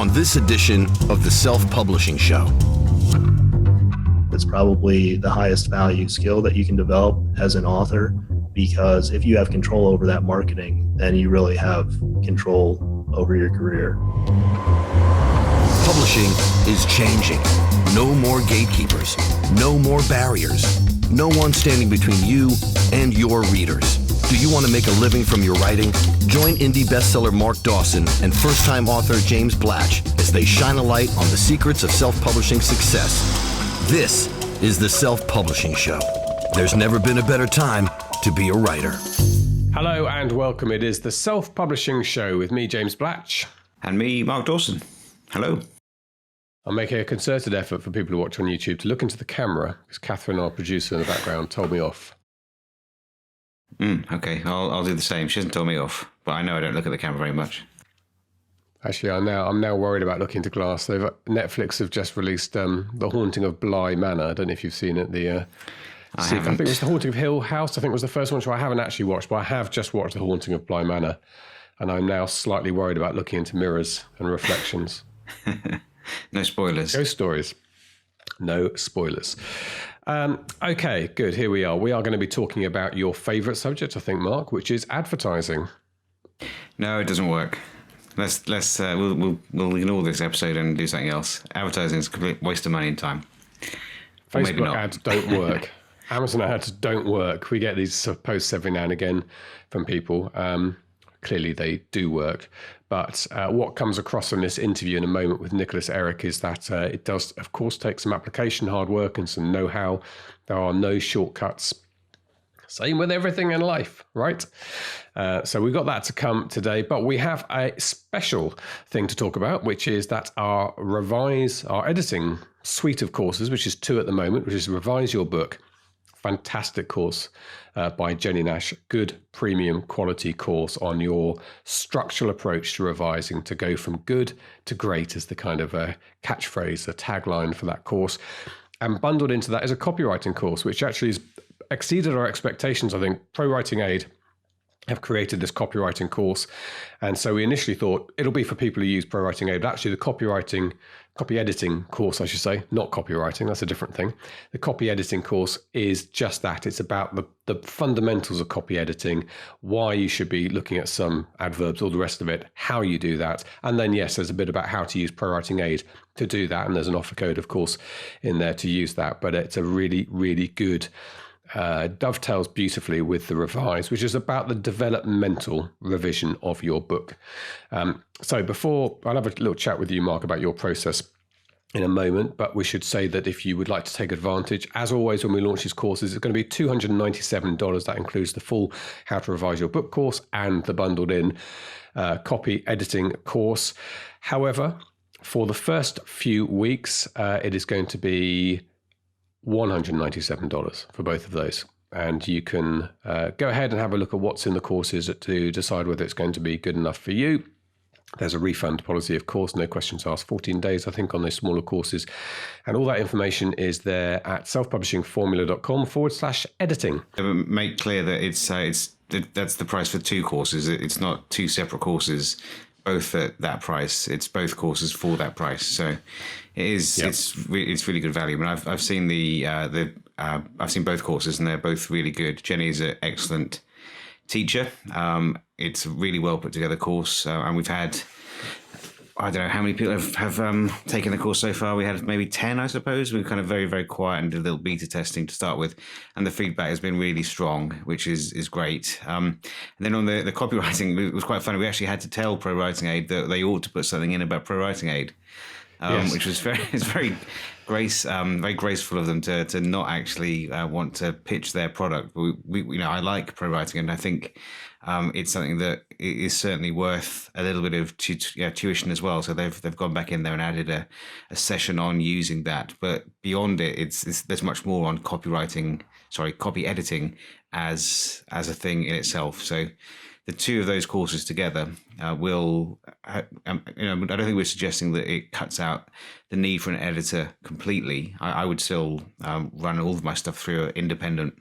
on this edition of the Self-Publishing Show. It's probably the highest value skill that you can develop as an author, because if you have control over that marketing, then you really have control over your career. Publishing is changing. No more gatekeepers, no more barriers, no one standing between you and your readers. Do you want to make a living from your writing? Join indie bestseller Mark Dawson and first-time author James Blatch as they shine a light on the secrets of self-publishing success. This is the Self-Publishing Show. There's never been a better time to be a writer. Hello and welcome. It is the Self-Publishing Show with me, James Blatch. And me, Mark Dawson. Hello. I'm making a concerted effort for people who watch on YouTube to look into the camera, because Catherine, our producer in the background, told me off. Okay, I'll do the same. She hasn't told me off, but I know I don't look at the camera very much. Actually, I'm now worried about looking into glass. Netflix have just released The Haunting of Bly Manor. I don't know if you've seen it. I think it was The Haunting of Hill House. I think it was the first one, which I haven't actually watched, but I have just watched The Haunting of Bly Manor, and I'm now slightly worried about looking into mirrors and reflections. No spoilers. Ghost stories. No spoilers. Okay, good. Here we are. We are going to be talking about your favourite subject, I think, Mark, which is advertising. No, it doesn't work. We'll ignore this episode and do something else. Advertising is a complete waste of money and time. Facebook ads don't work. Amazon ads don't work. We get these posts every now and again from people. Clearly they do work. But what comes across in this interview in a moment with Erik is that it does, of course, take some application, hard work and some know-how. There are no shortcuts. Same with everything in life, right? So we've got that to come today, but we have a special thing to talk about, which is that our editing suite of courses, which is 2 at the moment, which is Revise Your Book. Fantastic course by Jenny Nash. Good premium quality course on your structural approach to revising, to go from good to great is the kind of catchphrase, a tagline for that course. And bundled into that is a copywriting course, which actually has exceeded our expectations. I think Pro Writing Aid have created this copywriting course. And so we initially thought it'll be for people who use Pro Writing Aid, but actually the copy editing course, I should say, not copywriting, that's a different thing. The copy editing course is just that. It's about the fundamentals of copy editing, why you should be looking at some adverbs, all the rest of it, how you do that. And then, yes, there's a bit about how to use Pro Writing Aid to do that. And there's an offer code, of course, in there to use that. But it's a really, really good dovetails beautifully with the Revise, which is about the developmental revision of your book. So before, I'll have a little chat with you, Mark, about your process in a moment, but we should say that if you would like to take advantage, as always, when we launch these courses, it's going to be $297. That includes the full How to Revise Your Book course and the bundled in copy editing course. However, for the first few weeks, it is going to be $197 for both of those. And you can go ahead and have a look at what's in the courses to decide whether it's going to be good enough for you. There's a refund policy, of course, no questions asked, 14 days, I think, on those smaller courses. And all that information is there at selfpublishingformula.com/editing. Make clear that that's the price for 2 courses. It's not 2 separate courses, both at that price. It's both courses for that price. So it is. Yep. It's really good value. And I've seen I've seen both courses, and they're both really good. Jenny's an excellent teacher. It's a really well put together course, and we've had, I don't know how many people have taken the course so far. We had maybe 10, I suppose. We were kind of very, very quiet and did a little beta testing to start with, and the feedback has been really strong, which is great. And then on the copywriting, it was quite funny. We actually had to tell Pro Writing Aid that they ought to put something in about Pro Writing Aid. Yes. Which was very graceful of them to not actually want to pitch their product. I like Pro Writing, and I think it's something that is certainly worth a little bit of tuition as well. So they've gone back in there and added a session on using that. But beyond it, there's much more on copy editing as a thing in itself. So the 2 of those courses together will, I don't think we're suggesting that it cuts out the need for an editor completely. I would still run all of my stuff through an independent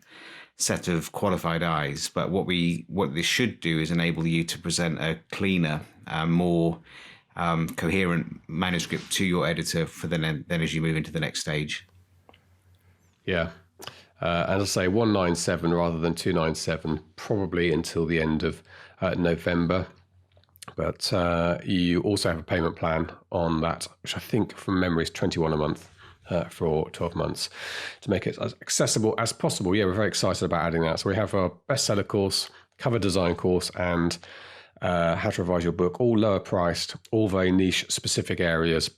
set of qualified eyes. But what this should do is enable you to present a cleaner, more coherent manuscript to your editor for then as you move into the next stage. Yeah. As I say, 197 rather than 297, probably until the end of November. But you also have a payment plan on that, which I think from memory is 21 a month for 12 months to make it as accessible as possible. Yeah, we're very excited about adding that. So we have our bestseller course, cover design course, and how to revise your book, all lower priced, all very niche specific areas.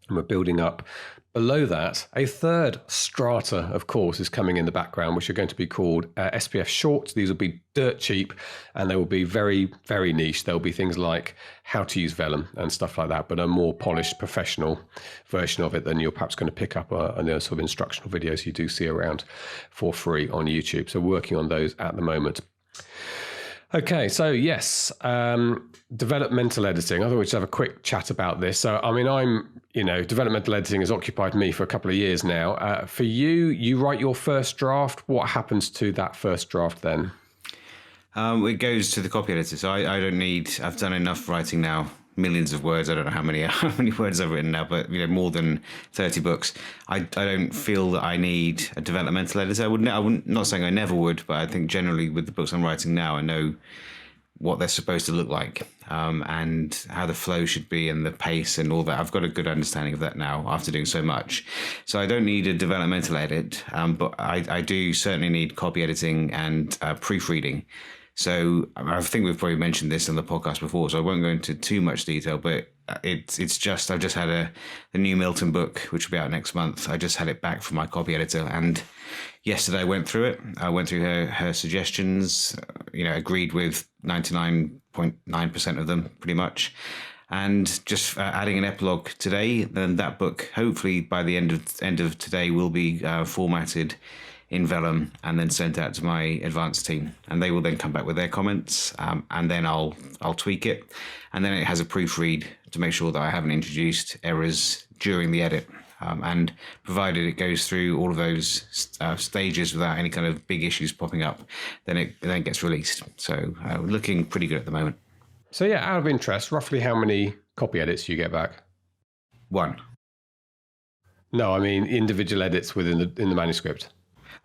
And we're building up below that. A third strata of course is coming in the background, which are going to be called SPF shorts. These will be dirt cheap and they will be very, very niche. There'll be things like how to use vellum and stuff like that, but a more polished professional version of it than you're perhaps going to pick up on the sort of instructional videos you do see around for free on YouTube. So we're working on those at the moment. Okay, so yes, developmental editing. I thought we'd just have a quick chat about this. So, I mean, developmental editing has occupied me for a couple of years now. For you, you write your first draft. What happens to that first draft then? It goes to the copy editor. So I don't need, I've done enough writing now, millions of words. I don't know how many words I've written now, but more than 30 books. I don't feel that I need a developmental editor. I wouldn't, not saying I never would, but I think generally with the books I'm writing now, I know what they're supposed to look like, and how the flow should be and the pace and all that. I've got a good understanding of that now after doing so much. So I don't need a developmental edit, but I do certainly need copy editing and proofreading. So I think we've probably mentioned this on the podcast before, so I won't go into too much detail, but it's just, I've just had a new Milton book, which will be out next month. I just had it back from my copy editor, and yesterday I went through it. I went through her suggestions, agreed with 99.9% of them pretty much. And just adding an epilogue today, then that book, hopefully by the end of today, will be formatted in vellum and then sent out to my advanced team, and they will then come back with their comments, and then I'll tweak it, and then it has a proofread to make sure that I haven't introduced errors during the edit, and provided it goes through all of those stages without any kind of big issues popping up, then it gets released. So looking pretty good at the moment. So yeah, out of interest, roughly how many copy edits do you get back? One. No, I mean individual edits in the manuscript.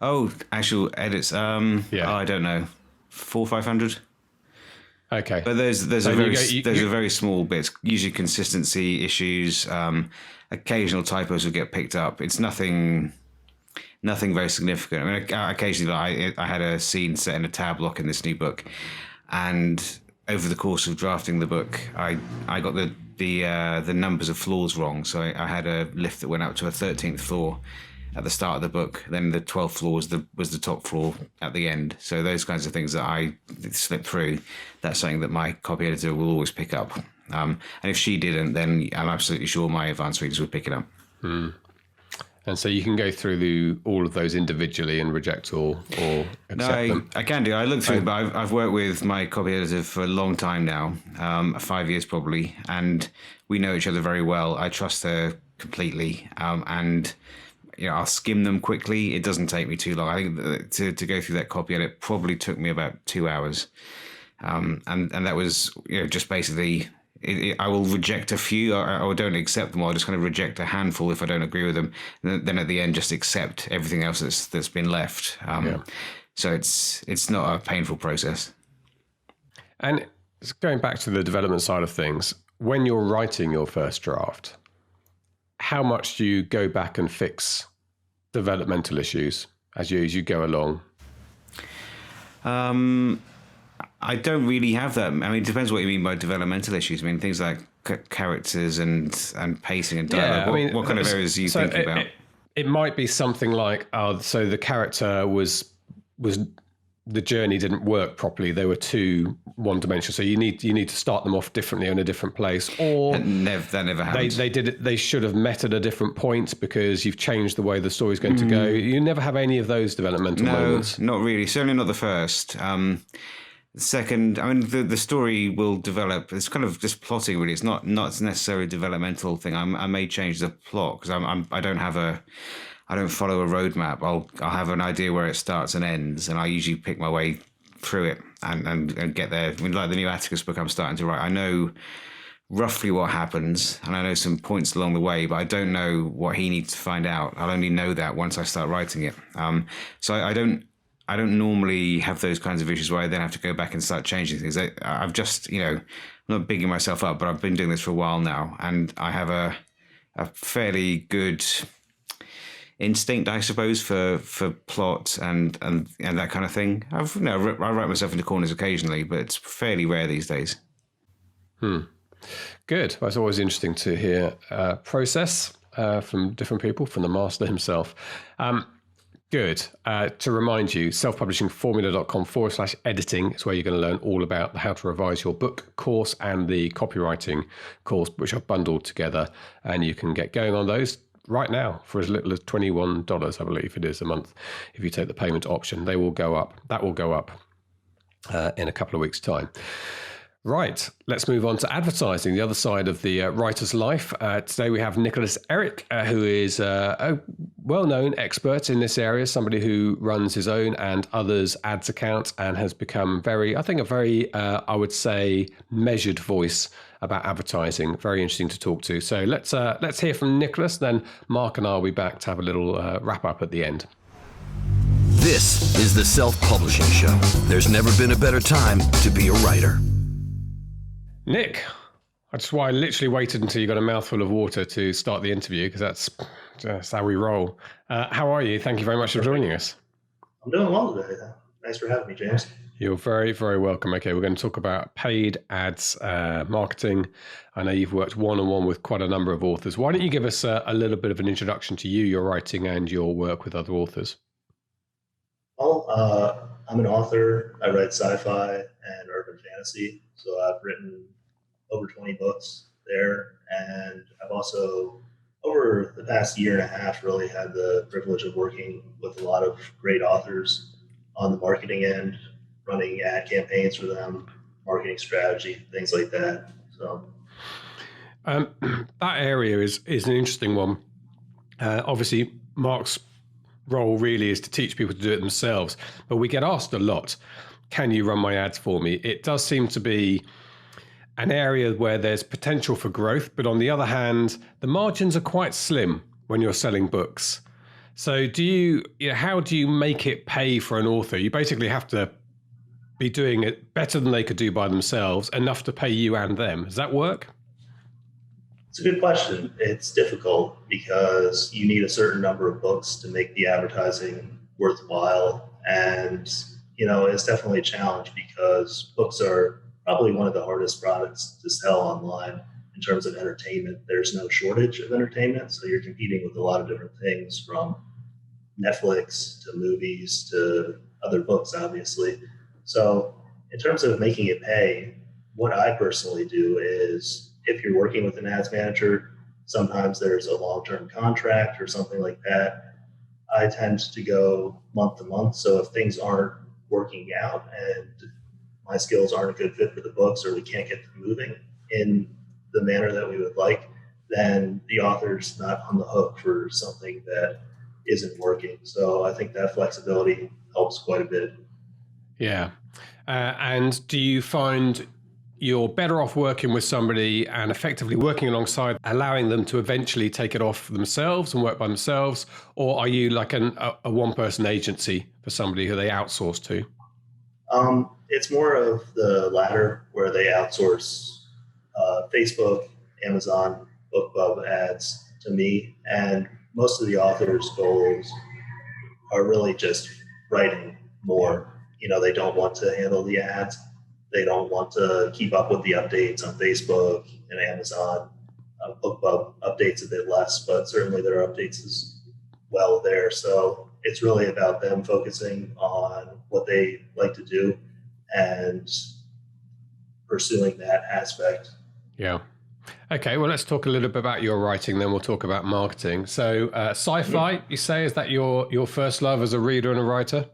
Oh, actual edits. Yeah. Oh, I don't know, 400 or 500. Okay, but there's a very small bits. Usually consistency issues. Occasional typos will get picked up. It's nothing very significant. I mean, occasionally, I had a scene set in a tab block in this new book, and over the course of drafting the book, I got the numbers of floors wrong. So I had a lift that went up to a 13th floor at the start of the book, then the 12th floor was the top floor at the end. So those kinds of things that I slipped through, that's something that my copy editor will always pick up. And if she didn't, then I'm absolutely sure my advanced readers would pick it up. And so you can go through all of those individually and reject or accept them? I can do. I looked through it, but I've worked with my copy editor for a long time now, 5 years probably, and we know each other very well. I trust her completely, and I'll skim them quickly. It doesn't take me too long. I think to go through that copy edit probably took me about 2 hours. And that was just basically, I will reject a few, or don't accept them. I'll just kind of reject a handful if I don't agree with them. And then at the end, just accept everything else that's been left. So it's not a painful process. And going back to the development side of things, when you're writing your first draft, how much do you go back and fix developmental issues as you go along? I don't really have that. I mean, it depends what you mean by developmental issues. I mean, things like characters and pacing and dialogue. Yeah, what kind of areas are you thinking about? It might be something like, so the character was the journey didn't work properly. They were too one-dimensional. So you need to start them off differently in a different place. Or that never happened. They should have met at a different point because you've changed the way the story's going to go. You never have any of those developmental moments. No, not really. Certainly not the first. Second, I mean, the story will develop. It's kind of just plotting, really. It's not necessarily a developmental thing. I may change the plot because I don't follow a roadmap. I'll have an idea where it starts and ends, and I usually pick my way through it and get there. I mean, like the new Atticus book I'm starting to write, I know roughly what happens, and I know some points along the way, but I don't know what he needs to find out. I'll only know that once I start writing it. So I don't normally have those kinds of issues where I then have to go back and start changing things. I've just, I'm not bigging myself up, but I've been doing this for a while now, and I have a fairly good instinct, I suppose, for plot and that kind of thing. I write myself into corners occasionally, but it's fairly rare these days. Good. Well, it's always interesting to hear process from different people, from the master himself. Good. To remind you, selfpublishingformula.com/editing is where you're going to learn all about the How to Revise Your Book course and the copywriting course, which are bundled together. And you can get going on those right now for as little as $21, I believe it is, a month. If you take the payment option, they will go up. That will go up in a couple of weeks' time. Right, let's move on to advertising, the other side of the writer's life. Today we have Erik, who is a well-known expert in this area, somebody who runs his own and others' ads account and has become I would say, measured voice about advertising. Very interesting to talk to. So let's hear from Nicholas, then Mark and I will be back to have a little wrap-up at the end. This is the Self-Publishing Show. There's never been a better time to be a writer. Nick, that's why I literally waited until you got a mouthful of water to start the interview, because that's just how we roll. How are you? Thank you very much for joining us. I'm doing well today. Thanks for having me, James. You're very, very welcome. Okay, we're going to talk about paid ads marketing. I know you've worked one-on-one with quite a number of authors. Why don't you give us a little bit of an introduction to you, your writing, and your work with other authors? Well, I'm an author. I write sci-fi and urban fantasy. So I've written over 20 books there. And I've also, over the past year and a half, really had the privilege of working with a lot of great authors on the marketing end, running ad campaigns for them, marketing strategy, things like that. So that area is an interesting one. Obviously, Mark's role really is to teach people to do it themselves, but we get asked a lot, can you run my ads for me? It does seem to be an area where there's potential for growth, but on the other hand, the margins are quite slim when you're selling books. So how do you make it pay for an author? You basically have to be doing it better than they could do by themselves, enough to pay you and them. Does that work? It's a good question. It's difficult because you need a certain number of books to make the advertising worthwhile. And, it's definitely a challenge because books are probably one of the hardest products to sell online in terms of entertainment. There's no shortage of entertainment. So you're competing with a lot of different things, from Netflix to movies to other books, obviously. So in terms of making it pay, what I personally do is, if you're working with an ads manager, sometimes there's a long-term contract or something like that. I tend to go month to month. So if things aren't working out and my skills aren't a good fit for the books, or we can't get them moving in the manner that we would like, then the author's not on the hook for something that isn't working. So I think that flexibility helps quite a bit. Yeah. And do you find you're better off working with somebody and effectively working alongside, allowing them to eventually take it off themselves and work by themselves? Or are you like a one-person agency for somebody who they outsource to? It's more of the latter, where they outsource Facebook, Amazon, Bookbub ads to me. And most of the authors' goals are really just writing more. They don't want to handle the ads. They don't want to keep up with the updates on Facebook and Amazon. Bookbub updates a bit less, but certainly there are updates as well there. So it's really about them focusing on what they like to do and pursuing that aspect. Yeah. Okay, well, let's talk a little bit about your writing, then we'll talk about marketing. So sci-fi, you say, is that your first love as a reader and a writer?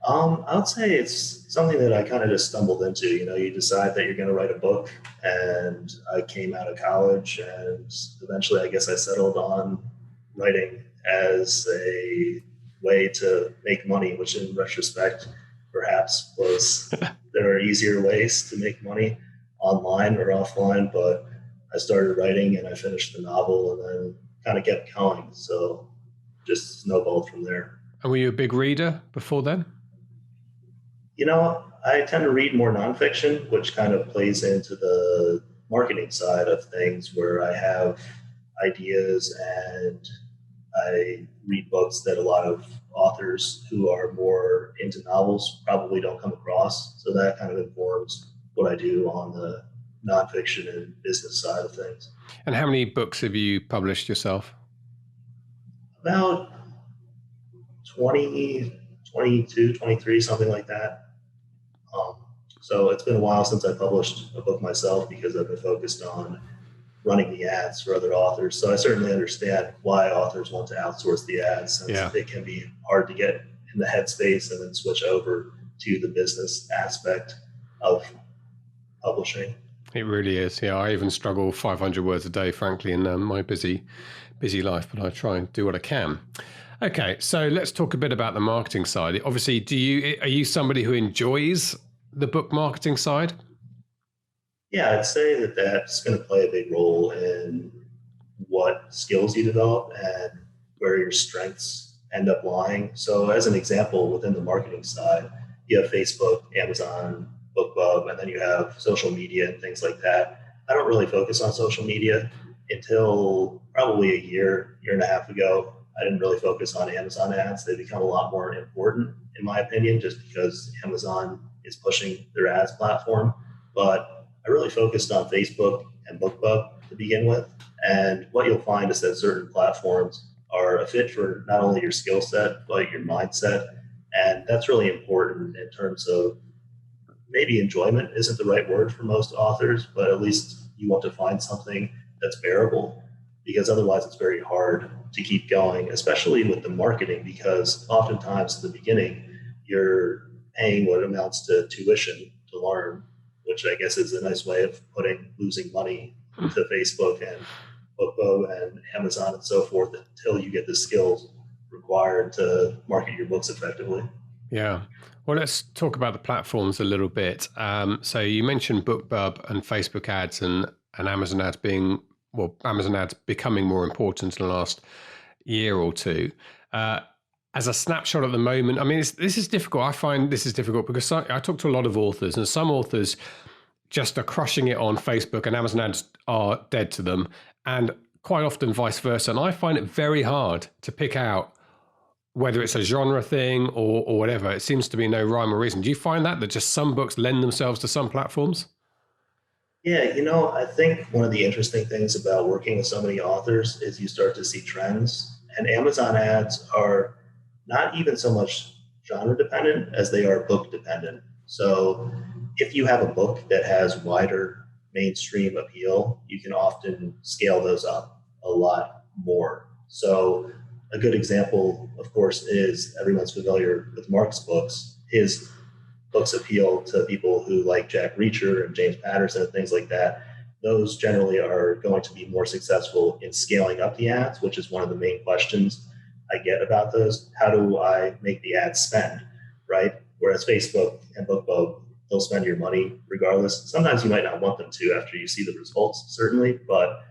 I would say it's something that I kind of just stumbled into. You decide that you're going to write a book, and I came out of college, and eventually I guess I settled on writing as a way to make money, which in retrospect perhaps was there are easier ways to make money. online or offline, but I started writing and I finished the novel and then kind of kept going. So just snowballed from there. And were you a big reader before then? I tend to read more nonfiction, which kind of plays into the marketing side of things where I have ideas and I read books that a lot of authors who are more into novels probably don't come across. So that kind of informs what I do on the nonfiction and business side of things. And how many books have you published yourself? About 20, 22, 23, something like that. So it's been a while since I published a book myself because I've been focused on running the ads for other authors. So I certainly understand why authors want to outsource the ads, since it can be hard to get in the headspace and then switch over to the business aspect of publishing. It really is. Yeah, I even struggle 500 words a day, frankly, in my busy life, but I try and do what I can. Okay, so let's talk a bit about the marketing side. Obviously, are you somebody who enjoys the book marketing side? Yeah, I'd say that that's going to play a big role in what skills you develop and where your strengths end up lying. So as an example, within the marketing side, you have Facebook, Amazon, Bookbub, and then you have social media and things like that. I don't really focus on social media until probably a year and a half ago. I didn't really focus on Amazon ads. They become a lot more important, in my opinion, just because Amazon is pushing their ads platform. But I really focused on Facebook and Bookbub to begin with. And what you'll find is that certain platforms are a fit for not only your skill set, but your mindset. And that's really important in terms of maybe enjoyment isn't the right word for most authors, but at least you want to find something that's bearable, because otherwise it's very hard to keep going, especially with the marketing, because oftentimes in the beginning, you're paying what amounts to tuition to learn, which I guess is a nice way of putting losing money to Facebook and Bookbub and Amazon and so forth until you get the skills required to market your books effectively. Yeah. Well, let's talk about the platforms a little bit. So you mentioned Bookbub and Facebook ads and Amazon ads Amazon ads becoming more important in the last year or two. As a snapshot at the moment, I mean, this is difficult. I find this is difficult because I talk to a lot of authors, and some authors just are crushing it on Facebook and Amazon ads are dead to them, and quite often vice versa. And I find it very hard to pick out whether it's a genre thing or whatever. It seems to be no rhyme or reason. Do you find that just some books lend themselves to some platforms? Yeah, I think one of the interesting things about working with so many authors is you start to see trends. And Amazon ads are not even so much genre dependent as they are book dependent. So if you have a book that has wider mainstream appeal, you can often scale those up a lot more. So a good example, of course, is everyone's familiar with Mark's books. His books appeal to people who like Jack Reacher and James Patterson and things like that. Those generally are going to be more successful in scaling up the ads, which is one of the main questions I get about those. How do I make the ads spend, right? Whereas Facebook and Bookbub, they'll spend your money regardless. Sometimes you might not want them to after you see the results, certainly, but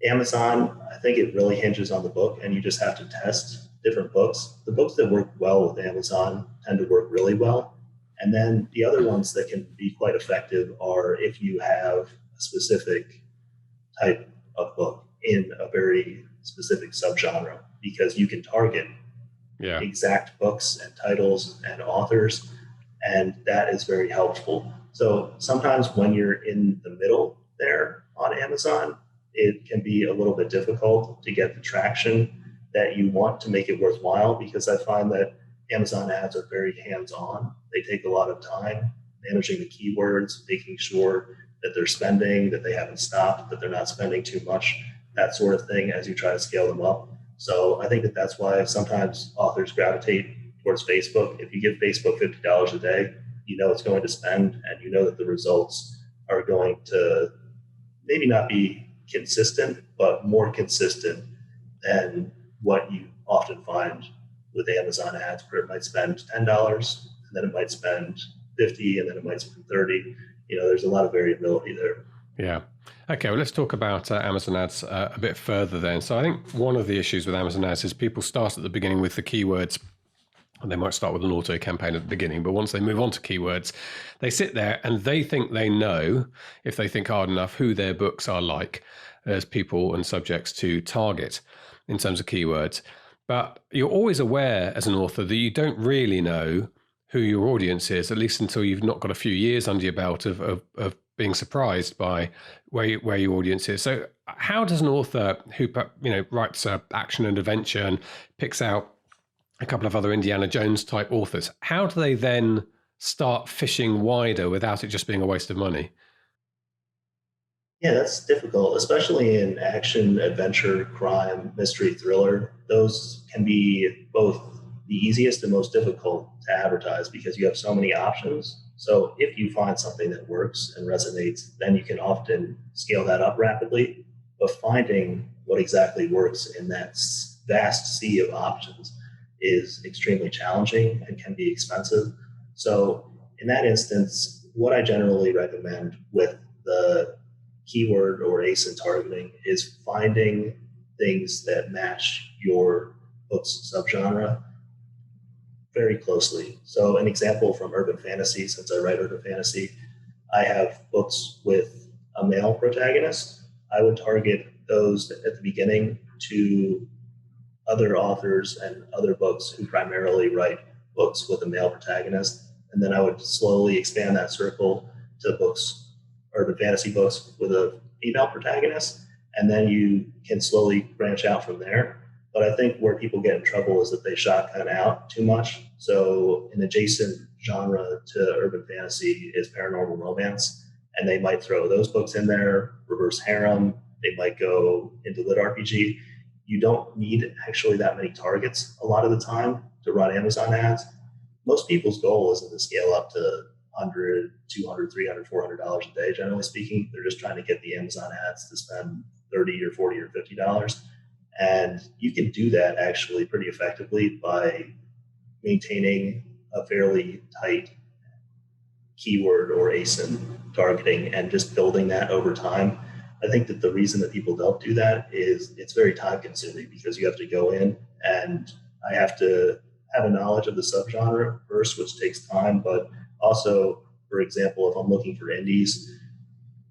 Amazon, I think it really hinges on the book, and you just have to test different books. The books that work well with Amazon tend to work really well. And then the other ones that can be quite effective are if you have a specific type of book in a very specific subgenre, because you can target exact books and titles and authors, and that is very helpful. So sometimes when you're in the middle there on Amazon, it can be a little bit difficult to get the traction that you want to make it worthwhile, because I find that Amazon ads are very hands-on. They take a lot of time managing the keywords, making sure that they're spending, that they haven't stopped, that they're not spending too much, that sort of thing as you try to scale them up. So I think that that's why sometimes authors gravitate towards Facebook. If you give Facebook $50 a day, you know it's going to spend, and you know that the results are going to maybe not be consistent, but more consistent than what you often find with Amazon ads, where it might spend $10 and then it might spend $50 and then it might spend $30. there's a lot of variability there. Yeah. Okay, well, let's talk about Amazon Ads a bit further then. So I think one of the issues with Amazon Ads is people start at the beginning with the keywords, and they might start with an auto campaign at the beginning, but once they move on to keywords, they sit there and they think they know, if they think hard enough, who their books are like as people and subjects to target in terms of keywords. But you're always aware as an author that you don't really know who your audience is, at least until you've not got a few years under your belt of being surprised by where your audience is. So how does an author who writes action and adventure and picks out a couple of other Indiana Jones type authors, how do they then start fishing wider without it just being a waste of money? Yeah, that's difficult, especially in action, adventure, crime, mystery, thriller. Those can be both the easiest and most difficult to advertise because you have so many options. So if you find something that works and resonates, then you can often scale that up rapidly. But finding what exactly works in that vast sea of options is extremely challenging and can be expensive. So in that instance, what I generally recommend with the keyword or ASIN targeting is finding things that match your book's subgenre very closely. So an example from urban fantasy, since I write urban fantasy, I have books with a male protagonist. I would target those at the beginning to other authors and other books who primarily write books with a male protagonist. And then I would slowly expand that circle to books, urban fantasy books with a female protagonist. And then you can slowly branch out from there. But I think where people get in trouble is that they shotgun out too much. So an adjacent genre to urban fantasy is paranormal romance. And they might throw those books in there, reverse harem. They might go into lit RPG. You don't need actually that many targets a lot of the time to run Amazon ads. Most people's goal isn't to scale up to $100, $200, $300, $400 a day, generally speaking. They're just trying to get the Amazon ads to spend $30 or $40 or $50. And you can do that actually pretty effectively by maintaining a fairly tight keyword or ASIN targeting and just building that over time. I think that the reason that people don't do that is it's very time consuming because you have to go in and I have to have a knowledge of the subgenre first, which takes time. But also, for example, if I'm looking for indies,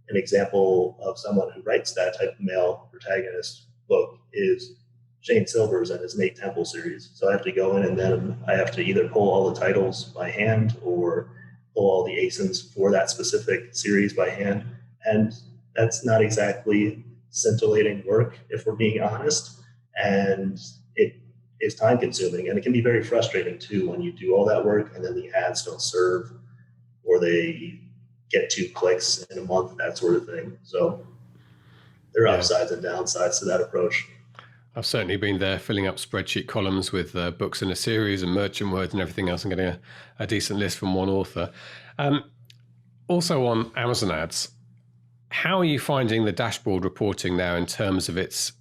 an example of someone who writes that type of male protagonist book is Shane Silver's and his Nate Temple series. So I have to go in and then I have to either pull all the titles by hand or pull all the ASINs for that specific series by hand. And that's not exactly scintillating work, if we're being honest. And it is time consuming. And it can be very frustrating too when you do all that work and then the ads don't serve or they get 2 clicks in a month, that sort of thing. So there are upsides and downsides to that approach. I've certainly been there filling up spreadsheet columns with books in a series and merchant words and everything else and getting a decent list from one author. Also on Amazon ads, how are you finding the dashboard reporting now in terms of its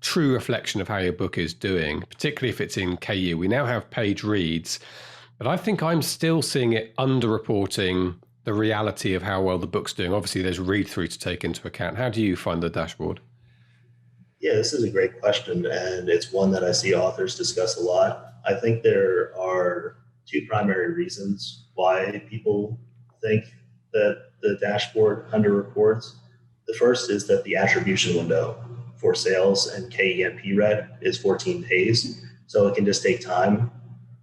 true reflection of how your book is doing, particularly if it's in KU? We now have page reads, but I think I'm still seeing it underreporting the reality of how well the book's doing. Obviously, there's read through to take into account. How do you find the dashboard? Yeah, this is a great question, and it's one that I see authors discuss a lot. I think there are 2 primary reasons why people think that the dashboard underreports. The first is that the attribution window for sales and KENP read is 14 days. So it can just take time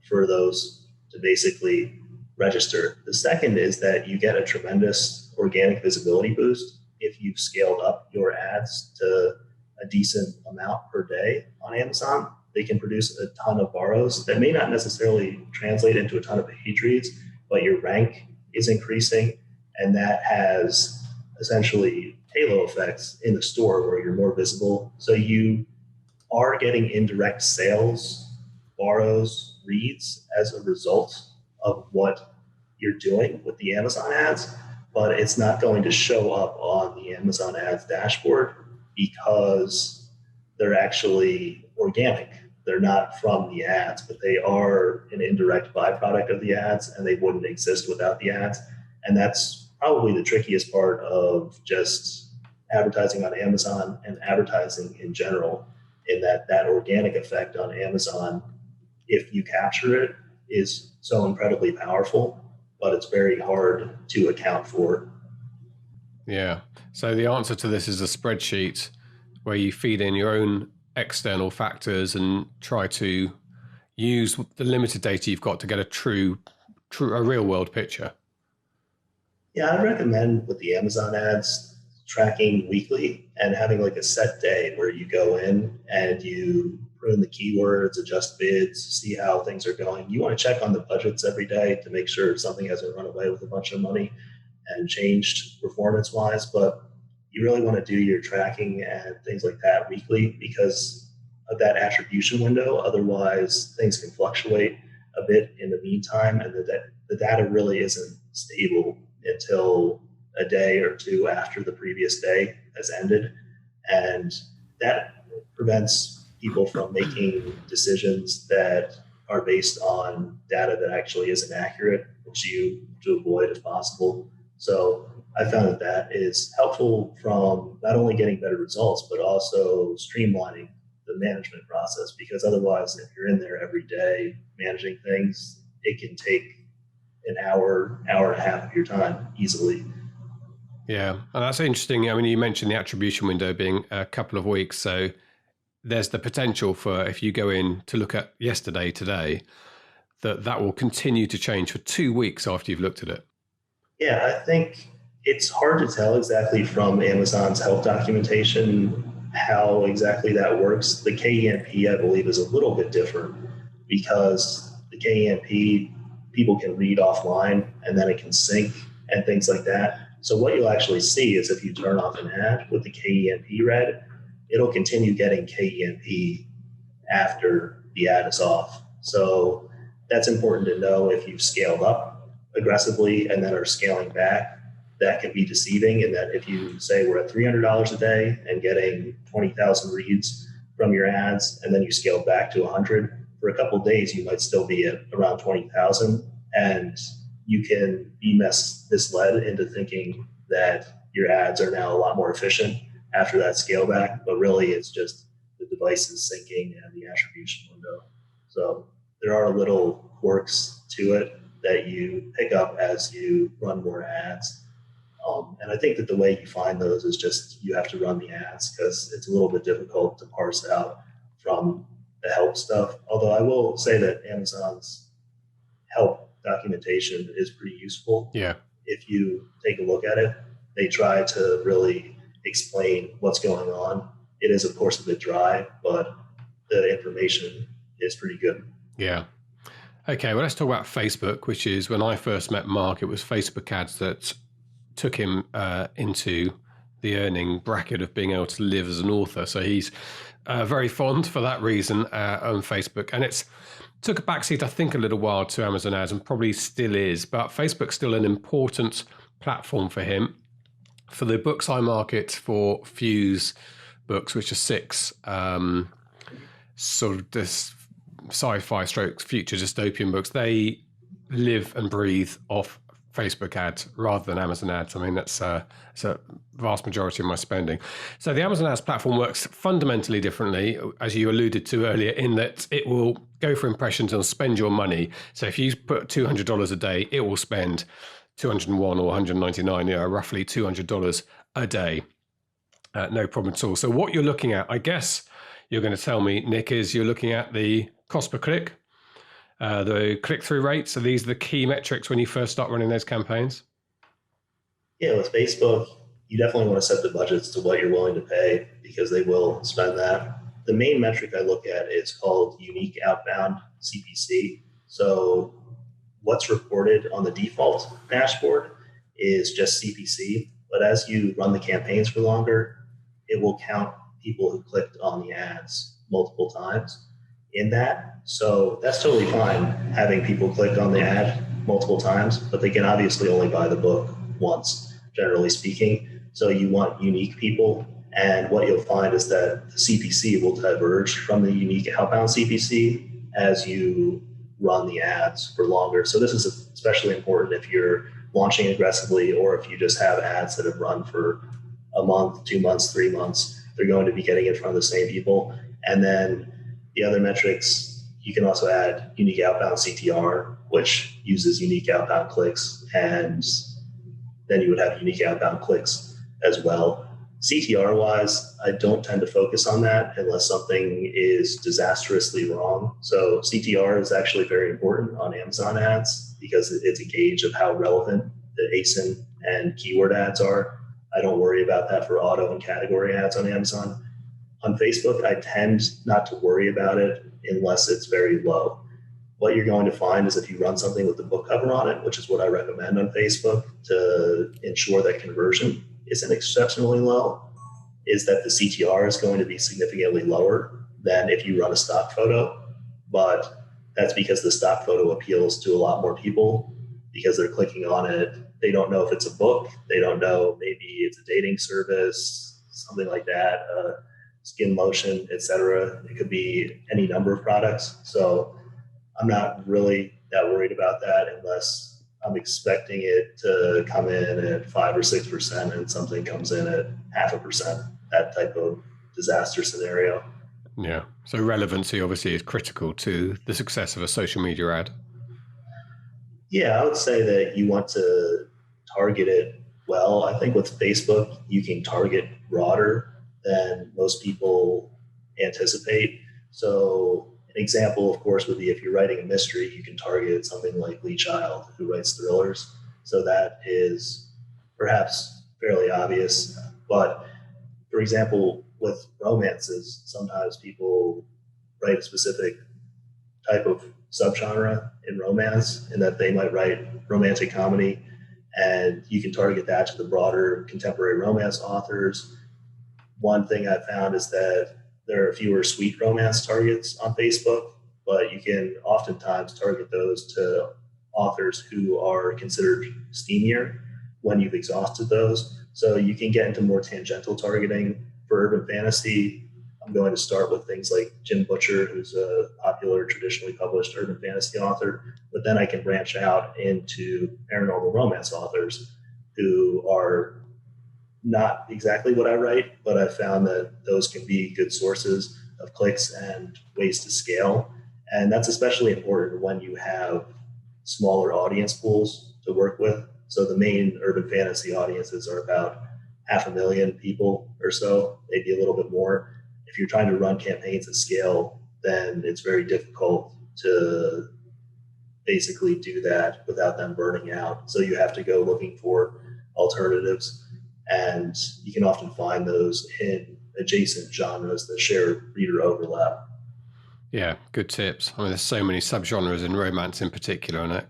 for those to basically register. The second is that you get a tremendous organic visibility boost if you've scaled up your ads to a decent amount per day on Amazon. They can produce a ton of borrows that may not necessarily translate into a ton of page reads, but your rank is increasing. And that has essentially halo effects in the store where you're more visible. So you are getting indirect sales, borrows, reads as a result of what you're doing with the Amazon ads, but it's not going to show up on the Amazon ads dashboard because they're actually organic. They're not from the ads, but they are an indirect byproduct of the ads and they wouldn't exist without the ads. And that's probably the trickiest part of just advertising on Amazon and advertising in general, in that organic effect on Amazon, if you capture it, is so incredibly powerful, but it's very hard to account for. Yeah. So the answer to this is a spreadsheet where you feed in your own external factors and try to use the limited data you've got to get a real world picture. Yeah, I recommend with the Amazon ads tracking weekly and having like a set day where you go in and you prune the keywords, adjust bids, see how things are going. You want to check on the budgets every day to make sure something hasn't run away with a bunch of money and changed performance wise, but you really want to do your tracking and things like that weekly because of that attribution window. Otherwise, things can fluctuate a bit in the meantime, and the data really isn't stable until a day or two after the previous day has ended. And that prevents people from making decisions that are based on data that actually isn't accurate, which you to avoid if possible. So I found that is helpful from not only getting better results, but also streamlining the management process, because otherwise, if you're in there every day managing things, it can take an hour and a half of your time easily. Yeah, and that's interesting. I mean, you mentioned the attribution window being a couple of weeks. So there's the potential for, if you go in to look at yesterday, today, that will continue to change for 2 weeks after you've looked at it. Yeah, I think it's hard to tell exactly from Amazon's help documentation how exactly that works. The KENP, I believe, is a little bit different because the KENP people can read offline and then it can sync and things like that. So what you'll actually see is if you turn off an ad with the KENP read, it'll continue getting KENP after the ad is off. So that's important to know. If you've scaled up aggressively and then are scaling back, that can be deceiving. And that if you say we're at $300 a day and getting 20,000 reads from your ads, and then you scale back to 100 for a couple of days, you might still be at around 20,000, and you can be misled into thinking that your ads are now a lot more efficient after that scale back, but really it's just the device is syncing and the attribution window. So there are little quirks to it that you pick up as you run more ads. And I think that the way you find those is just you have to run the ads, because it's a little bit difficult to parse out from the help stuff. Although I will say that Amazon's help documentation is pretty useful. Yeah. If you take a look at it, they try to really explain what's going on. It is, of course, a bit dry, but the information is pretty good. Yeah. Okay, well, let's talk about Facebook, which is when I first met Mark, it was Facebook ads that took him into the earning bracket of being able to live as an author. So he's very fond for that reason on Facebook. And it's took a backseat, I think, a little while to Amazon ads, and probably still is. But Facebook's still an important platform for him. For the books I market for Fuse books, which are 6 sort of this sci-fi stroke future dystopian books, they live and breathe off Facebook ads rather than Amazon ads. I mean, it's a vast majority of my spending. So the Amazon ads platform works fundamentally differently, as you alluded to earlier, in that it will go for impressions and spend your money. So if you put $200 a day, it will spend $201 or $199, roughly $200 a day. No problem at all. So what you're looking at, I guess you're going to tell me, Nick, is you're looking at the cost per click, the click-through rates. Are these the key metrics when you first start running those campaigns? Yeah, with Facebook, you definitely want to set the budgets to what you're willing to pay, because they will spend that. The main metric I look at is called unique outbound CPC. So what's reported on the default dashboard is just CPC, but as you run the campaigns for longer, it will count people who clicked on the ads multiple times in that. So that's totally fine having people click on the ad multiple times, but they can obviously only buy the book once, generally speaking. So you want unique people. And what you'll find is that the CPC will diverge from the unique outbound CPC as you run the ads for longer. So this is especially important if you're launching aggressively, or if you just have ads that have run for a month, 2 months, 3 months, they're going to be getting in front of the same people. And then the other metrics, you can also add unique outbound CTR, which uses unique outbound clicks, and then you would have unique outbound clicks as well. CTR wise, I don't tend to focus on that unless something is disastrously wrong. So CTR is actually very important on Amazon ads because it's a gauge of how relevant the ASIN and keyword ads are. I don't worry about that for auto and category ads on Amazon. On Facebook, I tend not to worry about it unless it's very low. What you're going to find is if you run something with the book cover on it, which is what I recommend on Facebook to ensure that conversion isn't exceptionally low, is that the CTR is going to be significantly lower than if you run a stock photo. But that's because the stock photo appeals to a lot more people because they're clicking on it. They don't know if it's a book. They don't know, maybe it's a dating service, something like that, skin lotion, etc. It could be any number of products. So I'm not really that worried about that unless I'm expecting it to come in at 5 or 6% and something comes in at 0.5%, that type of disaster scenario. Yeah. So relevancy obviously is critical to the success of a social media ad. Yeah, I would say that you want to target it well. I think with Facebook, you can target broader than most people anticipate. So an example, of course, would be if you're writing a mystery, you can target something like Lee Child, who writes thrillers. So that is perhaps fairly obvious. But for example, with romances, sometimes people write a specific type of subgenre in romance, and that they might write romantic comedy, and you can target that to the broader contemporary romance authors. One thing I found is that there are fewer sweet romance targets on Facebook, but you can oftentimes target those to authors who are considered steamier when you've exhausted those. So you can get into more tangential targeting. For urban fantasy, I'm going to start with things like Jim Butcher, who's a popular, traditionally published urban fantasy author, but then I can branch out into paranormal romance authors who are not exactly what I write, but I found that those can be good sources of clicks and ways to scale. And that's especially important when you have smaller audience pools to work with. So the main urban fantasy audiences are about 500,000 people or so, maybe a little bit more. If you're trying to run campaigns at scale, then it's very difficult to basically do that without them burning out. So you have to go looking for alternatives, and you can often find those in adjacent genres that share reader overlap. Yeah, good tips. I mean, there's so many subgenres in romance in particular, and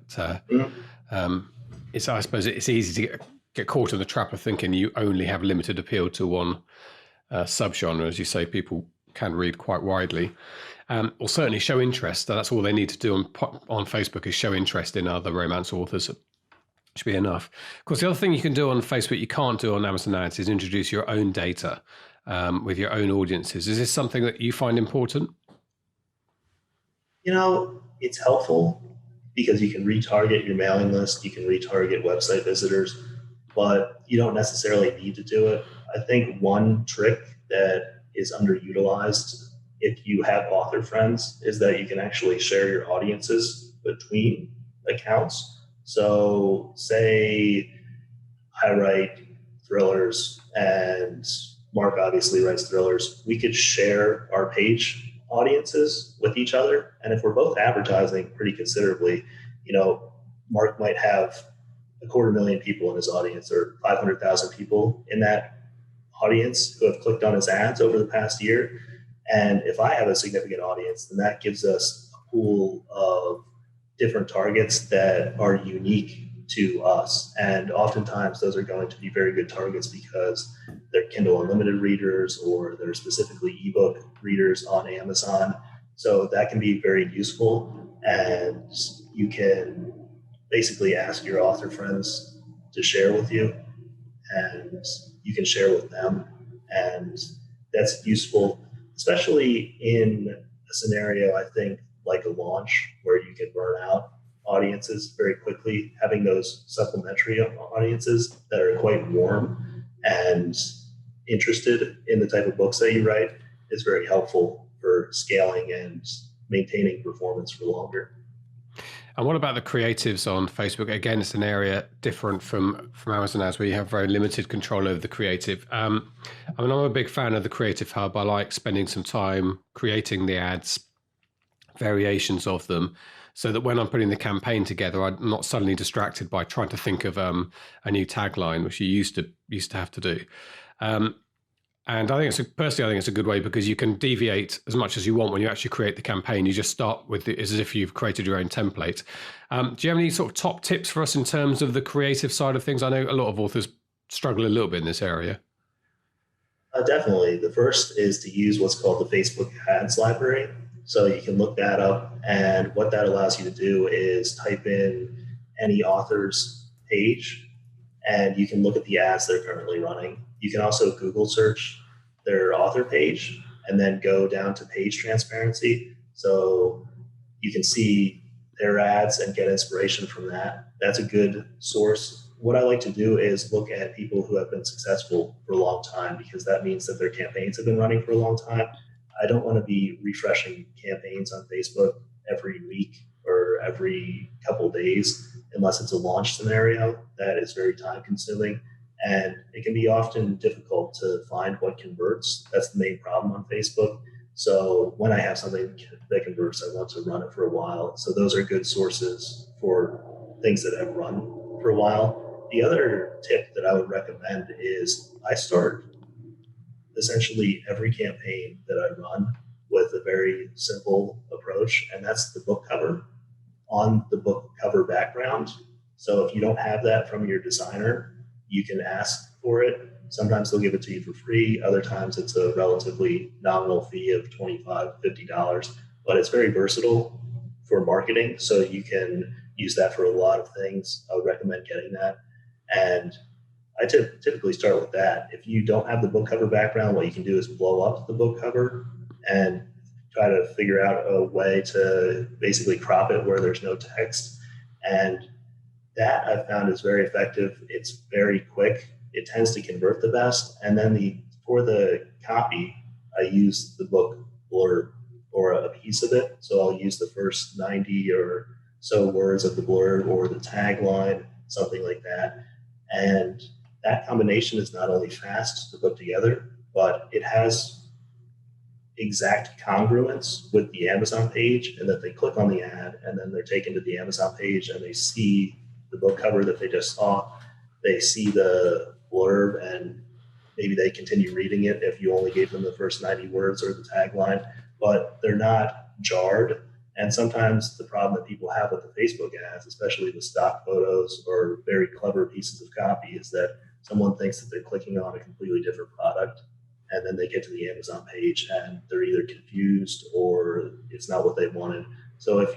it's, I suppose it's easy to get caught in the trap of thinking you only have limited appeal to one subgenre. As you say, people can read quite widely, or certainly show interest. That's all they need to do on Facebook is show interest in other romance authors. Should be enough. Of course, the other thing you can do on Facebook you can't do on Amazon Ads is introduce your own data with your own audiences. Is this something that you find important? You know, it's helpful because you can retarget your mailing list, you can retarget website visitors, but you don't necessarily need to do it. I think one trick that is underutilized if you have author friends is that you can actually share your audiences between accounts. So say I write thrillers and Mark obviously writes thrillers. We could share our page audiences with each other. And if we're both advertising pretty considerably, you know, Mark might have 250,000 people in his audience or 500,000 people in that audience who have clicked on his ads over the past year. And if I have a significant audience, then that gives us a pool of different targets that are unique to us. And oftentimes those are going to be very good targets because they're Kindle Unlimited readers or they're specifically ebook readers on Amazon. So that can be very useful. And you can basically ask your author friends to share with you, and you can share with them. And that's useful, especially in a scenario, I think, like a launch where you can burn out. audiences very quickly. Having those supplementary audiences that are quite warm and interested in the type of books that you write is very helpful for scaling and maintaining performance for longer. And what about the creatives on Facebook? Again, it's an area different from Amazon Ads, where you have very limited control over the creative. I mean, I'm a big fan of the Creative Hub. I like spending some time creating the ads, variations of them, so that when I'm putting the campaign together, I'm not suddenly distracted by trying to think of a new tagline, which you used to have to do. And I think it's a good way, because you can deviate as much as you want when you actually create the campaign. You just start with it as if you've created your own template. Do you have any sort of top tips for us in terms of the creative side of things? I know a lot of authors struggle a little bit in this area. Definitely. The first is to use what's called the Facebook Ads Library. So you can look that up, and what that allows you to do is type in any author's page, and you can look at the ads they're currently running. You can also Google search their author page and then go down to page transparency. So you can see their ads and get inspiration from that. That's a good source. What I like to do is look at people who have been successful for a long time, because that means that their campaigns have been running for a long time. I don't want to be refreshing campaigns on Facebook every week or every couple of days, unless it's a launch scenario. That is very time consuming, and it can be often difficult to find what converts. That's the main problem on Facebook. So when I have something that converts, I want to run it for a while. So those are good sources for things that have run for a while. The other tip that I would recommend is I start essentially every campaign that I run with a very simple approach, and that's the book cover on the book cover background. So if you don't have that from your designer, you can ask for it. Sometimes they'll give it to you for free. Other times it's a relatively nominal fee of $25, $50, but it's very versatile for marketing. So you can use that for a lot of things. I would recommend getting that. And I typically start with that. If you don't have the book cover background, what you can do is blow up the book cover and try to figure out a way to basically crop it where there's no text. And that I've found is very effective. It's very quick. It tends to convert the best. And then for the copy, I use the book blurb or a piece of it. So I'll use the first 90 or so words of the blurb or the tagline, something like that. And that combination is not only fast to put together, but it has exact congruence with the Amazon page, and that they click on the ad and then they're taken to the Amazon page and they see the book cover that they just saw. They see the blurb and maybe they continue reading it if you only gave them the first 90 words or the tagline, but they're not jarred. And sometimes the problem that people have with the Facebook ads, especially the stock photos or very clever pieces of copy, is that someone thinks that they're clicking on a completely different product, and then they get to the Amazon page and they're either confused or it's not what they wanted. So if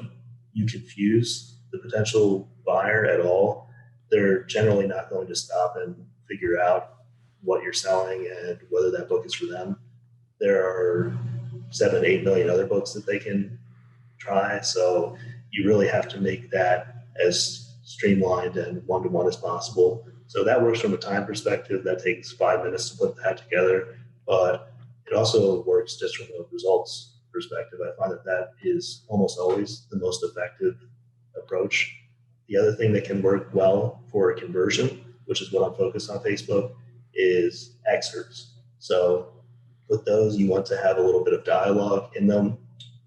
you confuse the potential buyer at all, they're generally not going to stop and figure out what you're selling and whether that book is for them. There are 7-8 million other books that they can try. So you really have to make that as streamlined and one-to-one as possible. So that works from a time perspective. That takes 5 minutes to put that together, but it also works just from a results perspective. I find that is almost always the most effective approach. The other thing that can work well for a conversion, which is what I'm focused on Facebook, is excerpts. So with those, you want to have a little bit of dialogue in them,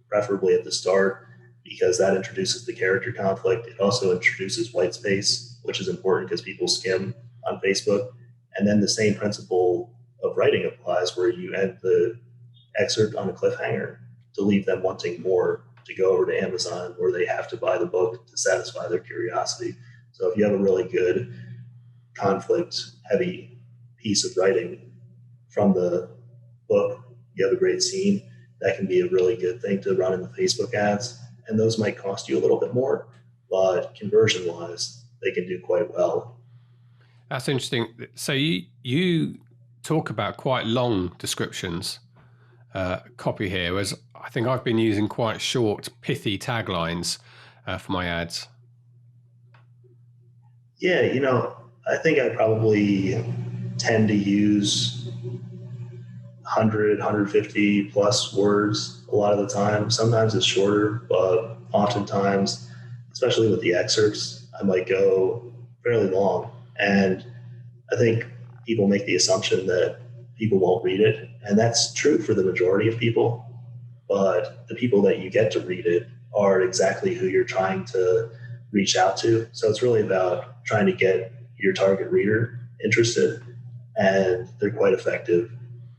preferably at the start, because that introduces the character conflict. It also introduces white space, which is important because people skim on Facebook. And then the same principle of writing applies, where you end the excerpt on a cliffhanger to leave them wanting more, to go over to Amazon, where they have to buy the book to satisfy their curiosity. So if you have a really good conflict-heavy piece of writing from the book, you have a great scene, that can be a really good thing to run in the Facebook ads. And those might cost you a little bit more, but conversion-wise, they can do quite well. That's interesting. So you talk about quite long descriptions, copy here, whereas I think I've been using quite short, pithy taglines for my ads. Yeah, I think I probably tend to use 100, 150 plus words a lot of the time. Sometimes it's shorter, but oftentimes, especially with the excerpts, I might go fairly long. And I think people make the assumption that people won't read it. And that's true for the majority of people. But the people that you get to read it are exactly who you're trying to reach out to. So it's really about trying to get your target reader interested, and they're quite effective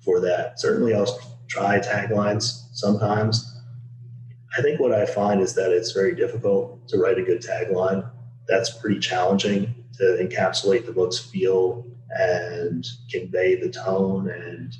for that. Certainly I'll try taglines sometimes. I think what I find is that it's very difficult to write a good tagline. That's pretty challenging to encapsulate the book's feel and convey the tone and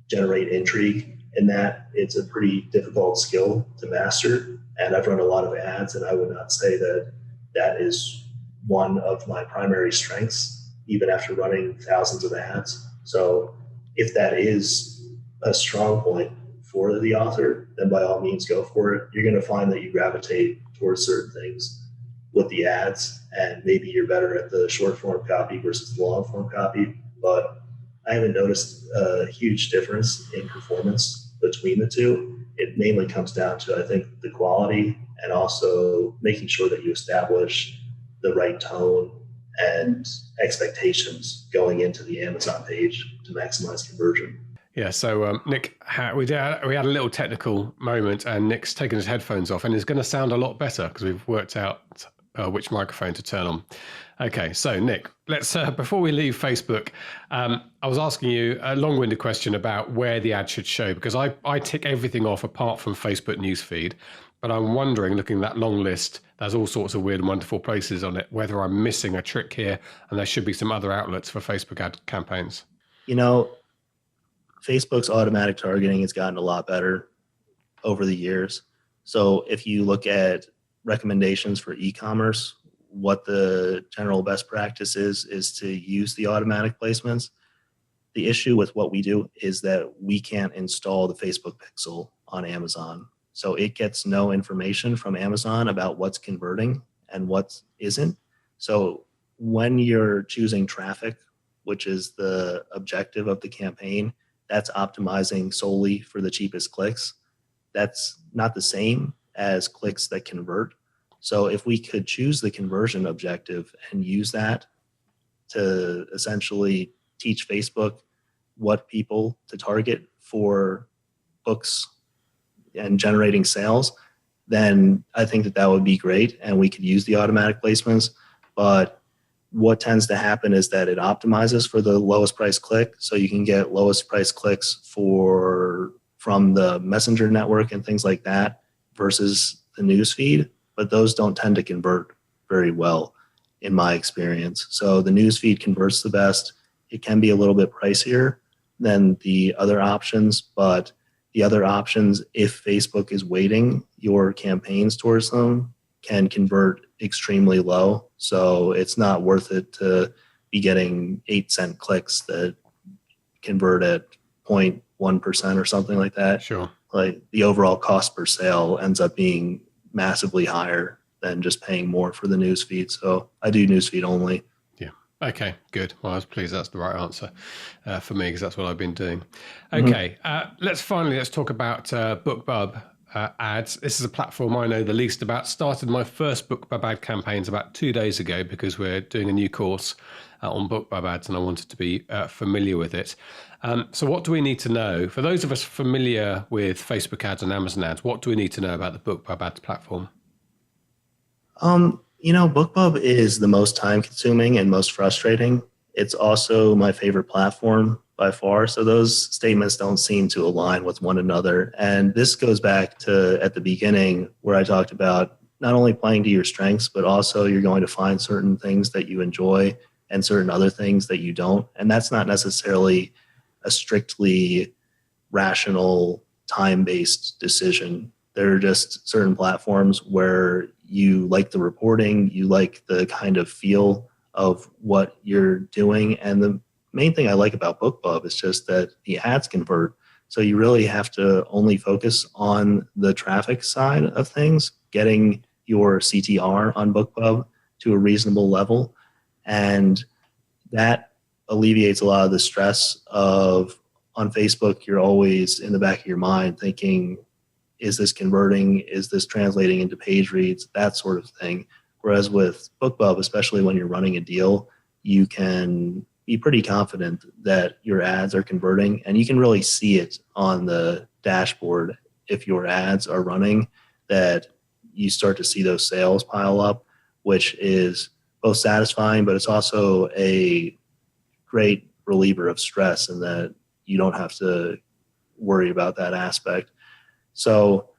generate intrigue. In that, it's a pretty difficult skill to master. And I've run a lot of ads, and I would not say that that is one of my primary strengths, even after running thousands of ads. So if that is a strong point for the author, then by all means go for it. You're going to find that you gravitate towards certain things with the ads, and maybe you're better at the short form copy versus the long form copy. But I haven't noticed a huge difference in performance between the two. It mainly comes down to, I think, the quality and also making sure that you establish the right tone and expectations going into the Amazon page to maximize conversion. Yeah, so Nick, we had a little technical moment, and Nick's taken his headphones off, and it's going to sound a lot better because we've worked out which microphone to turn on. Okay, so Nick, let's before we leave Facebook, I was asking you a long-winded question about where the ad should show, because I tick everything off apart from Facebook newsfeed, but I'm wondering, looking at that long list, there's all sorts of weird and wonderful places on it, whether I'm missing a trick here, and there should be some other outlets for Facebook ad campaigns. Facebook's automatic targeting has gotten a lot better over the years. So if you look at recommendations for e-commerce, what the general best practice is to use the automatic placements. The issue with what we do is that we can't install the Facebook pixel on Amazon. So it gets no information from Amazon about what's converting and what isn't. So when you're choosing traffic, which is the objective of the campaign, that's optimizing solely for the cheapest clicks. That's not the same as clicks that convert. So if we could choose the conversion objective and use that to essentially teach Facebook what people to target for books and generating sales, then I think that would be great, and we could use the automatic placements. But what tends to happen is that it optimizes for the lowest price click. So you can get lowest price clicks from the Messenger network and things like that versus the news feed, but those don't tend to convert very well in my experience. So the news feed converts the best. It can be a little bit pricier than the other options, but the other options, if Facebook is weighting your campaigns towards them, can convert extremely low. So it's not worth it to be getting 8-cent clicks that convert at 0.1% or something like that. Sure. Like the overall cost per sale ends up being massively higher than just paying more for the news feed. So I do news feed only. Yeah. Okay, good. Well, I was pleased that's the right answer for me, because that's what I've been doing. Okay, let's talk about Bookbub ads. This is a platform I know the least about. Started my first Bookbub ad campaigns about 2 days ago because we're doing a new course on Bookbub ads, and I wanted to be familiar with it. So what do we need to know? For those of us familiar with Facebook ads and Amazon ads, what do we need to know about the Bookbub ads platform? Bookbub is the most time consuming and most frustrating. It's also my favorite platform by far. So those statements don't seem to align with one another. And this goes back to at the beginning where I talked about not only playing to your strengths, but also you're going to find certain things that you enjoy and certain other things that you don't. And that's not necessarily a strictly rational time-based decision. There are just certain platforms where you like the reporting, you like the kind of feel of what you're doing. And the main thing I like about Bookbub is just that the ads convert. So you really have to only focus on the traffic side of things, getting your CTR on Bookbub to a reasonable level. And that alleviates a lot of the stress of, on Facebook, you're always in the back of your mind thinking, is this converting? Is this translating into page reads? That sort of thing. Whereas with Bookbub, especially when you're running a deal, you can be pretty confident that your ads are converting, and you can really see it on the dashboard if your ads are running, that you start to see those sales pile up, which is both satisfying, but it's also a great reliever of stress, and that you don't have to worry about that aspect. So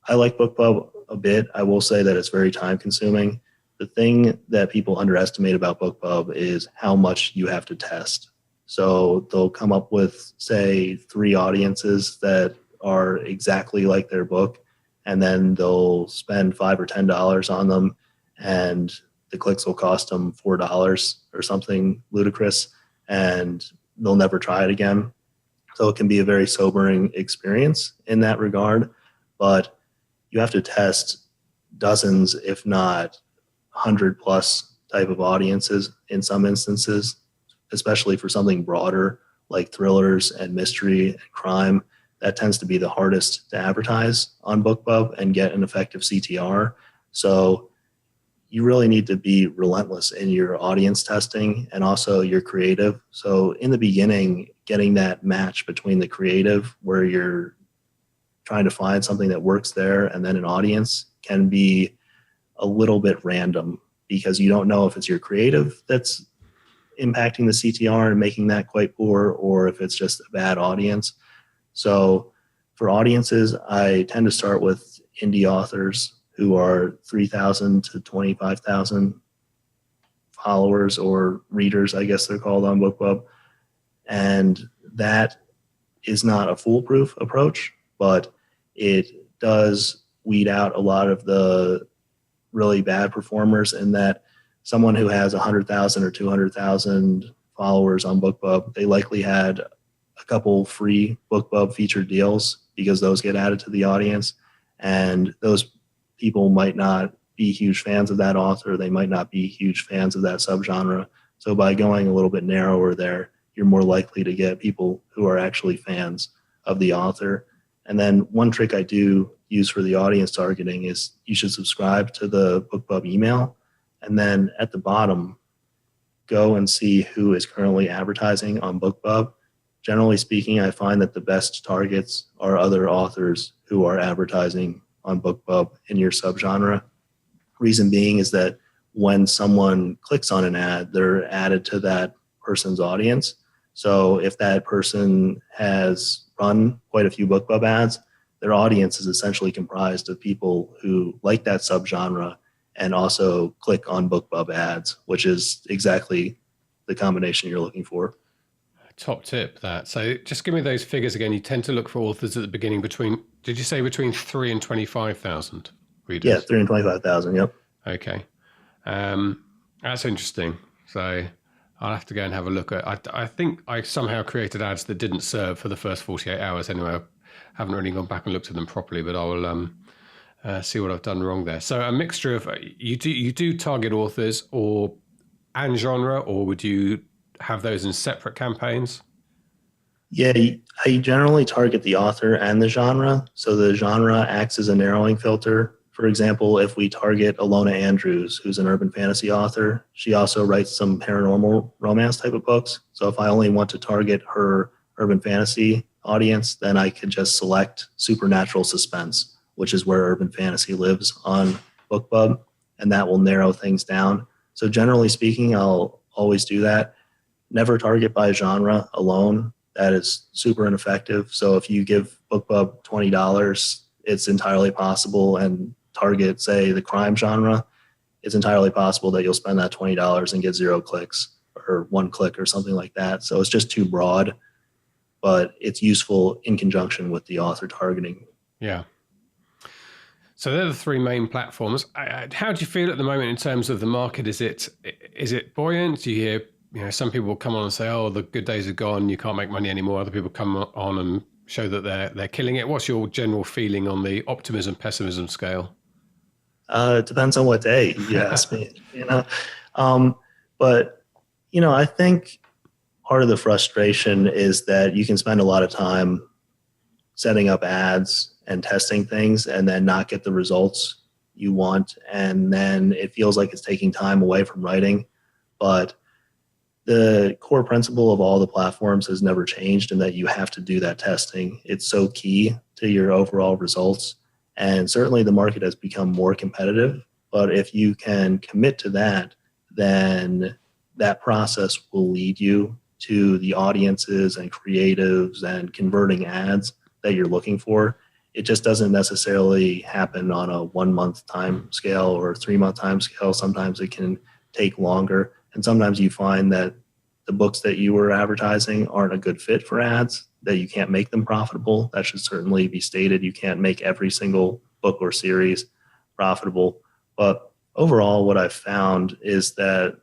I like Bookbub a bit. I will say that it's very time consuming. The thing that people underestimate about Bookbub is how much you have to test. So they'll come up with, say, 3 audiences that are exactly like their book, and then they'll spend $5 or $10 on them, and the clicks will cost them $4 or something ludicrous, and they'll never try it again. So it can be a very sobering experience in that regard, but you have to test dozens, if not 100 plus type of audiences in some instances, especially for something broader like thrillers and mystery and crime. That tends to be the hardest to advertise on Bookbub and get an effective CTR. So you really need to be relentless in your audience testing and also your creative. So in the beginning, getting that match between the creative, where you're trying to find something that works there, and then an audience, can be a little bit random, because you don't know if it's your creative that's impacting the CTR and making that quite poor, or if it's just a bad audience. So for audiences, I tend to start with indie authors who are 3,000 to 25,000 followers, or readers, I guess they're called on Bookbub. And that is not a foolproof approach, but it does weed out a lot of the really bad performers, in that someone who has 100,000 or 200,000 followers on Bookbub, they likely had a couple free Bookbub featured deals, because those get added to the audience, and those people might not be huge fans of that author. They might not be huge fans of that subgenre. So by going a little bit narrower there, you're more likely to get people who are actually fans of the author. And then one trick I do use for the audience targeting is you should subscribe to the Bookbub email, and then at the bottom, go and see who is currently advertising on Bookbub. Generally speaking, I find that the best targets are other authors who are advertising on Bookbub in your subgenre. Reason being is that when someone clicks on an ad, they're added to that person's audience. So if that person has run quite a few Bookbub ads, their audience is essentially comprised of people who like that subgenre and also click on Bookbub ads, which is exactly the combination you're looking for. Top tip, that. So just give me those figures again. You tend to look for authors at the beginning between, did you say between 3 and 25,000 readers? Yeah, 3 and 25,000, yep. Okay. That's interesting. So I'll have to go and have a look at, I think I somehow created ads that didn't serve for the first 48 hours anyway. I haven't really gone back and looked at them properly, but I will see what I've done wrong there. So a mixture of, you do target authors and genre, or would you have those in separate campaigns? Yeah, I generally target the author and the genre. So the genre acts as a narrowing filter. For example, if we target Alona Andrews, who's an urban fantasy author, she also writes some paranormal romance type of books. So if I only want to target her urban fantasy audience, then I could just select supernatural suspense, which is where urban fantasy lives on Bookbub, and that will narrow things down. So generally speaking, I'll always do that. Never target by genre alone. That is super ineffective. So if you give Bookbub $20, it's entirely possible, and target, say, the crime genre, it's entirely possible that you'll spend that $20 and get 0 clicks or 1 click or something like that. So it's just too broad, but it's useful in conjunction with the author targeting. Yeah. So they're the 3 main platforms. How do you feel at the moment in terms of the market? Is it buoyant? Do you hear, some people will come on and say, "Oh, the good days are gone. You can't make money anymore." Other people come on and show that they're killing it. What's your general feeling on the optimism pessimism scale? It depends on what day you ask me. But I think part of the frustration is that you can spend a lot of time setting up ads and testing things and then not get the results you want. And then it feels like it's taking time away from writing. But the core principle of all the platforms has never changed in that you have to do that testing. It's so key to your overall results. And certainly the market has become more competitive. But if you can commit to that, then that process will lead you to the audiences and creatives and converting ads that you're looking for. It just doesn't necessarily happen on a 1 month time scale or 3 month time scale. Sometimes it can take longer. And sometimes you find that the books that you were advertising aren't a good fit for ads, that you can't make them profitable. That should certainly be stated. You can't make every single book or series profitable. But overall, what I've found is that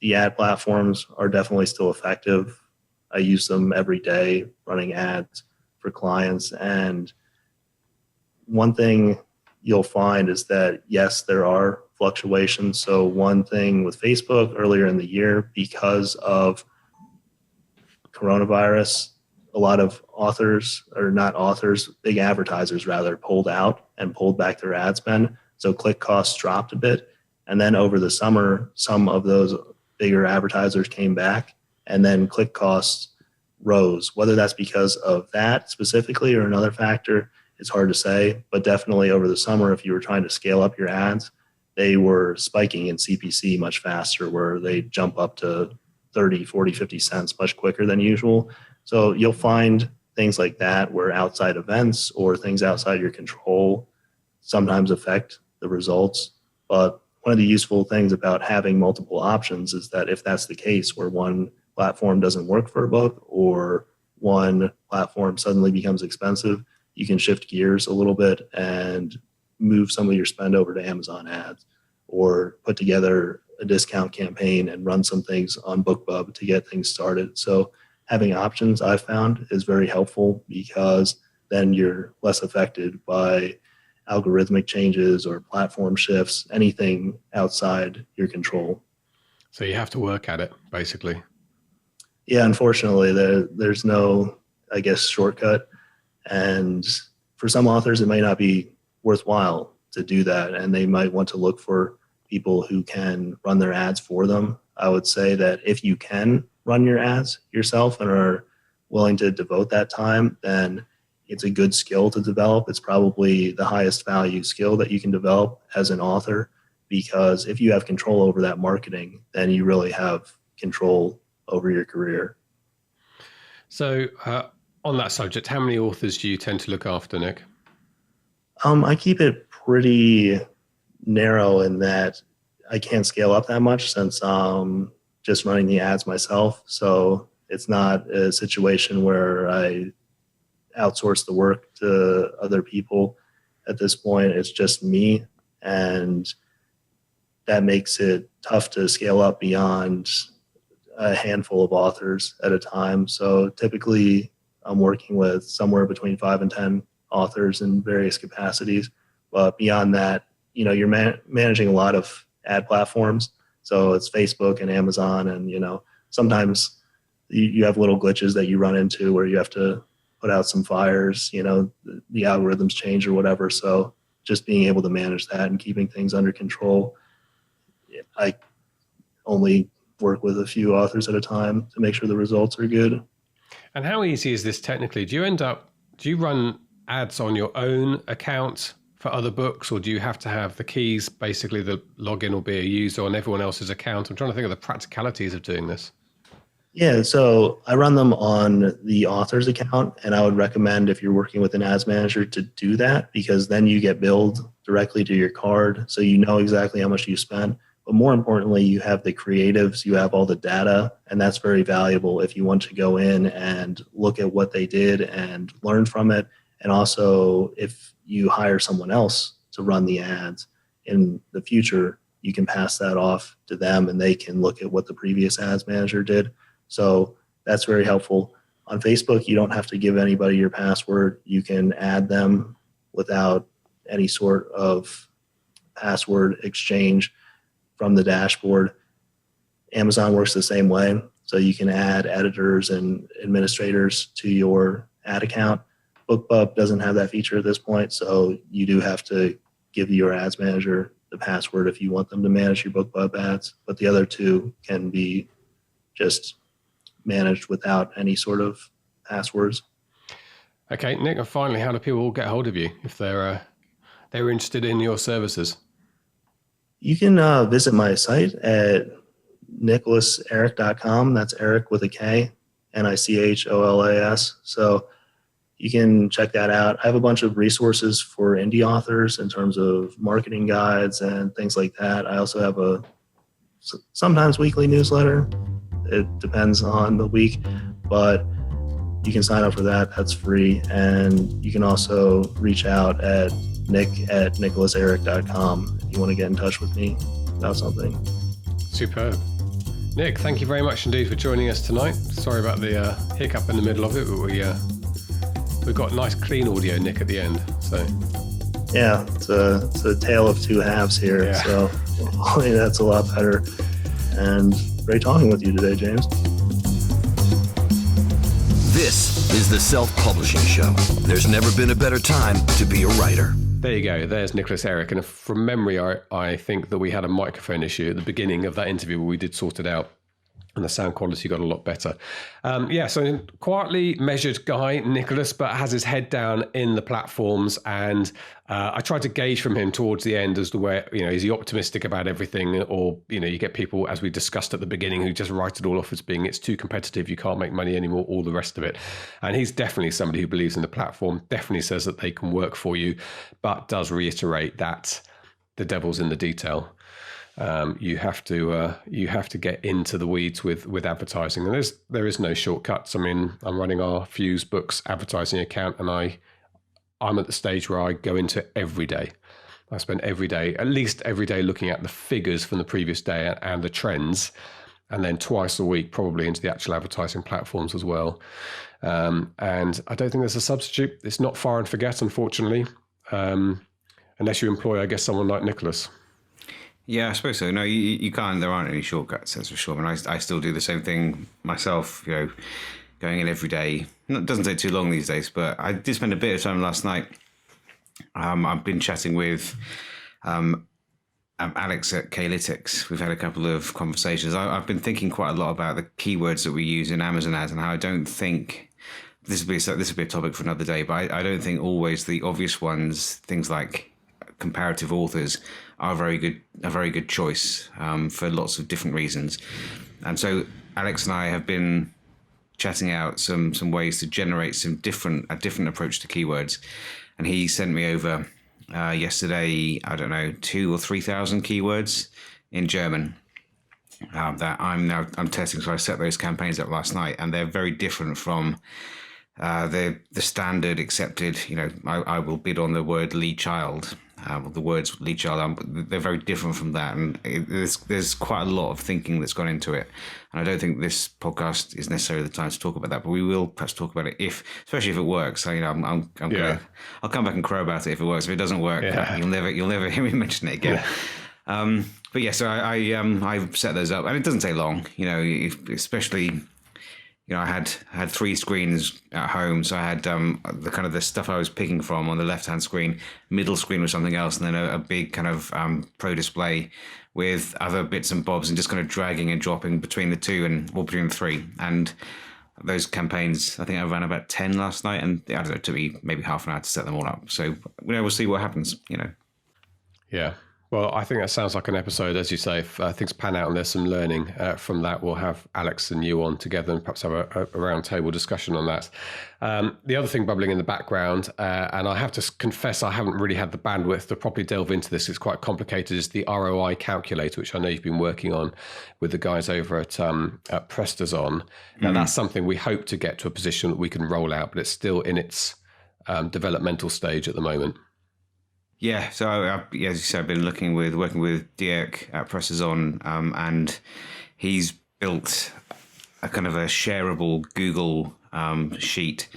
the ad platforms are definitely still effective. I use them every day running ads for clients. And one thing you'll find is that, yes, there are fluctuations. So one thing with Facebook earlier in the year, because of coronavirus, a lot of authors, or not authors, big advertisers rather, pulled out and pulled back their ad spend. So click costs dropped a bit. And then over the summer, some of those bigger advertisers came back, and then click costs rose. Whether that's because of that specifically or another factor, it's hard to say. But definitely over the summer, if you were trying to scale up your ads, they were spiking in CPC much faster, where they jump up to 30, 40, 50 cents much quicker than usual. So you'll find things like that where outside events or things outside your control sometimes affect the results. But one of the useful things about having multiple options is that if that's the case, where one platform doesn't work for a book or one platform suddenly becomes expensive, you can shift gears a little bit and move some of your spend over to Amazon ads, or put together a discount campaign and run some things on Bookbub to get things started. So having options, I've found, is very helpful, because then you're less affected by algorithmic changes or platform shifts, anything outside your control. So you have to work at it, basically. Yeah, unfortunately, there's no, I guess, shortcut. And for some authors, it may not be worthwhile to do that, and they might want to look for people who can run their ads for them. I would say that if you can run your ads yourself and are willing to devote that time, then it's a good skill to develop. It's probably the highest value skill that you can develop as an author, because if you have control over that marketing, then you really have control over your career. So on that subject, how many authors do you tend to look after, Nick? I keep it pretty narrow in that I can't scale up that much, since I'm just running the ads myself. So it's not a situation where I outsource the work to other people. At this point, it's just me, and that makes it tough to scale up beyond a handful of authors at a time. So typically I'm working with somewhere between 5 and 10 authors in various capacities. But beyond that, you're managing a lot of ad platforms. So it's Facebook and Amazon, and sometimes you have little glitches that you run into where you have to put out some fires, the algorithms change or whatever. So just being able to manage that and keeping things under control. I only work with a few authors at a time to make sure the results are good. And how easy is this technically? Do you run ads on your own account for other books, or do you have to have the keys? Basically, the login will be a user on everyone else's account. I'm trying to think of the practicalities of doing this. Yeah, so I run them on the author's account, and I would recommend, if you're working with an ads manager, to do that, because then you get billed directly to your card, so you know exactly how much you spent. But more importantly, you have the creatives, you have all the data, and that's very valuable if you want to go in and look at what they did and learn from it. And also, if you hire someone else to run the ads in the future, you can pass that off to them, and they can look at what the previous ads manager did. So that's very helpful. On Facebook, you don't have to give anybody your password. You can add them without any sort of password exchange from the dashboard. Amazon works the same way. So you can add editors and administrators to your ad account. Bookbub doesn't have that feature at this point, so you do have to give your ads manager the password if you want them to manage your Bookbub ads. But the other two can be just managed without any sort of passwords. Okay, Nick, and finally, how do people get hold of you if they're interested in your services? You can visit my site at nicholaserik.com. That's Erik with a K, Nicholas. So you can check that out. I have a bunch of resources for indie authors in terms of marketing guides and things like that. I also have a sometimes weekly newsletter. It depends on the week, but you can sign up for that. That's free. And you can also reach out at nick@nicholaserik.com if you want to get in touch with me about something. Superb. Nick, thank you very much indeed for joining us tonight. Sorry about the hiccup in the middle of it, but we got nice clean audio, Nick, at the end. So yeah, it's a tale of two halves here. Yeah. So hopefully that's a lot better. And great talking with you today, James. This is the Self-Publishing Show. There's never been a better time to be a writer. There you go. There's Nicholas Erik. And from memory, I think that we had a microphone issue at the beginning of that interview, but we did sort it out. And the sound quality got a lot better. So quietly measured guy, Nicholas, but has his head down in the platforms. And I tried to gauge from him towards the end as to where, is he optimistic about everything? Or, you get people, as we discussed at the beginning, who just write it all off as being it's too competitive, you can't make money anymore, all the rest of it. And he's definitely somebody who believes in the platform, definitely says that they can work for you, but does reiterate that the devil's in the detail. You have to get into the weeds with advertising, and there is no shortcuts. I mean, I'm running our Fuse Books advertising account, and I'm at the stage where I go into every day. I spend at least every day looking at the figures from the previous day and the trends, and then twice a week probably into the actual advertising platforms as well. And I don't think there's a substitute. It's not fire and forget, unfortunately, unless you employ, I guess, someone like Nicholas. Yeah, I suppose so. No, you can't. There aren't any shortcuts, that's for sure. I mean, I still do the same thing myself, going in every day. It doesn't take too long these days, but I did spend a bit of time last night. I've been chatting with Alex at Kalytics. We've had a couple of conversations. I've been thinking quite a lot about the keywords that we use in Amazon ads and how I don't think this would be a topic for another day, but I don't think always the obvious ones, things like comparative authors, are a very good choice for lots of different reasons. And so Alex and I have been chatting out some ways to generate a different approach to keywords. And he sent me over yesterday, 2,000 or 3,000 keywords in German that I'm testing. So I set those campaigns up last night, and they're very different from the standard accepted. I will bid on the word lead child. The words lead child, they're very different from that, and there's quite a lot of thinking that's gone into it. And I don't think this podcast is necessarily the time to talk about that, but we will perhaps talk about it especially if it works. So, I'll come back and crow about it if it works. If it doesn't work, you'll never hear me mention it again. Yeah. But yeah, so I set those up, and it doesn't take long. Especially. I had 3 screens at home, so I had the kind of the stuff I was picking from on the left-hand screen, middle screen was something else, and then a big kind of pro display with other bits and bobs, and just kind of dragging and dropping between the two or between the 3. And those campaigns, I think I ran about 10 last night, and I don't know, it took me maybe half an hour to set them all up. So we'll see what happens. Yeah. Well, I think that sounds like an episode, as you say. If things pan out and there's some learning from that, we'll have Alex and you on together and perhaps have a round table discussion on that. The other thing bubbling in the background, and I have to confess I haven't really had the bandwidth to properly delve into this, it's quite complicated, is the ROI calculator, which I know you've been working on with the guys over at Prestazon. Now, that's something we hope to get to a position that we can roll out, but it's still in its developmental stage at the moment. Yeah, so as you said, I've been working with Erik at Prestazon, and he's built a kind of a shareable Google sheet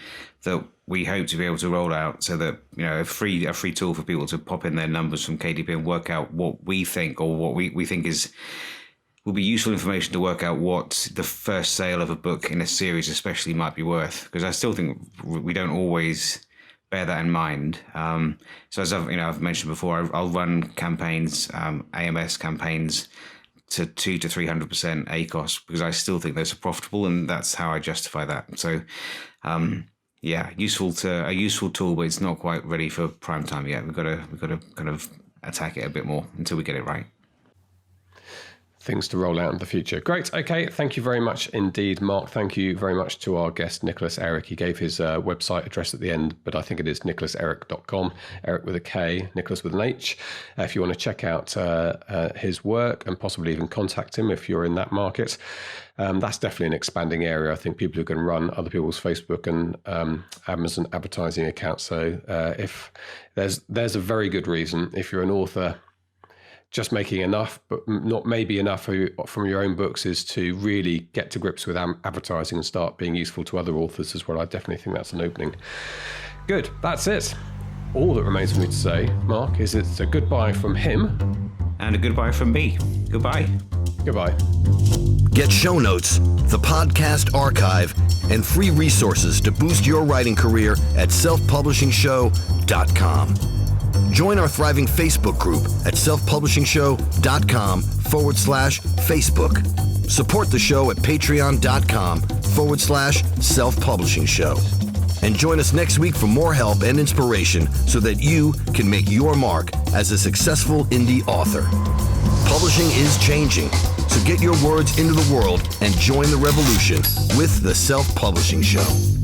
that we hope to be able to roll out, so that a free tool for people to pop in their numbers from KDP and work out what we think, or what we think is will be useful information to work out what the first sale of a book in a series especially might be worth, because I still think we don't always bear that in mind. So as I've mentioned before, I'll run campaigns, AMS campaigns to 200 to 300% ACOS, because I still think those are profitable, and that's how I justify that. So a useful tool, but it's not quite ready for prime time yet. We've got to kind of attack it a bit more until we get it right. Things to roll out in the future. Great. Okay. Thank you very much indeed, Mark. Thank you very much to our guest, Nicholas Erik. He gave his website address at the end, but I think it is nicholaserik.com. Erik with a K, Nicholas with an H. If you want to check out his work and possibly even contact him if you're in that market. That's definitely an expanding area. I think people who can run other people's Facebook and Amazon advertising accounts. So if there's a very good reason, if you're an author, just making enough, but not maybe enough from your own books, is to really get to grips with advertising and start being useful to other authors as well. I definitely think that's an opening. Good, that's it. All that remains for me to say, Mark, is it's a goodbye from him. And a goodbye from me. Goodbye. Goodbye. Get show notes, the podcast archive, and free resources to boost your writing career at selfpublishingshow.com. Join our thriving Facebook group at selfpublishingshow.com/Facebook. Support the show at patreon.com/selfpublishingshow. And join us next week for more help and inspiration so that you can make your mark as a successful indie author. Publishing is changing, so get your words into the world and join the revolution with the Self-Publishing Show.